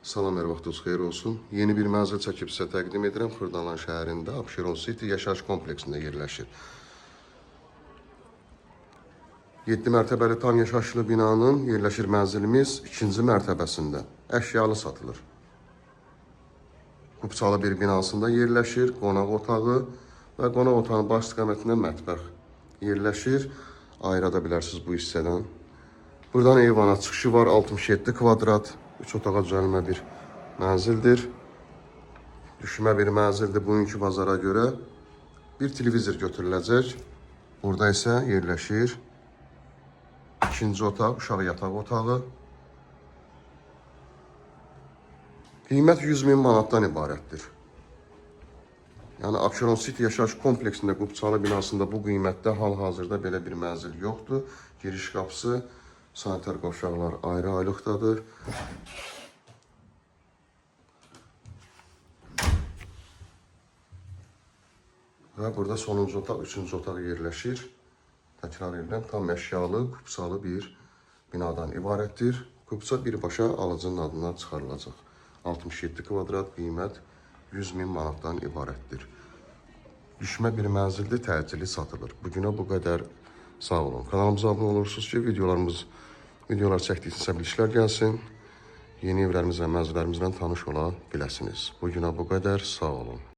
Salam, hər vaxtınız xeyir olsun. Yeni bir mənzil çəkib sizə təqdim edirəm. Xırdalan şəhərində Abşeron City yaşayış kompleksində yerləşir. 7 mərtəbəli tam yaşayışlı binanın yerləşir mənzilimiz 2-ci mərtəbəsində. Əşyalı satılır. Qubçalı bir binasında yerləşir. Qonaq otağı və qonaq otağının baş istiqamətində mətbəx yerləşir. Ayırada bilərsiniz bu hissədən. Buradan eyvana çıxışı var. 67 kvadrat. 3 otağa düzəlmə bir mənzildir. Düşmə bir mənzildir bugünkü bazara görə. Bir televizor götürüləcək. Burada isə yerləşir ikinci otaq, uşaq yataq otağı. Qiymət 100.000 manatdan ibarətdir. Yəni Abşeron City yaşayış kompleksində Qubçalı binasında bu qiymətdə hal-hazırda belə bir mənzil yoxdur. Giriş qapısı, sanitar qovşaqlar ayrı-ayrılıqdadır. Və burada sonuncu otaq, üçüncü otaq yerləşir. Təkrar edirəm, tam əşyalı, qubçalı bir binadan ibarətdir. Qubça birbaşa alıcının adına çıxarılacaq. 67 kvadrat qiymət 100.000 manatdan ibarətdir. Düşmə bir mənzildir, təcili satılır. Bugünə bu qədər. Sağ olun. Kanalımıza abunə olursunuz ki, videolar çəkdiksə bilişlər gəlsin. Yeni evlərimizlə, mənzillərimizlə tanış ola biləsiniz. Bugünə bu qədər. Sağ olun.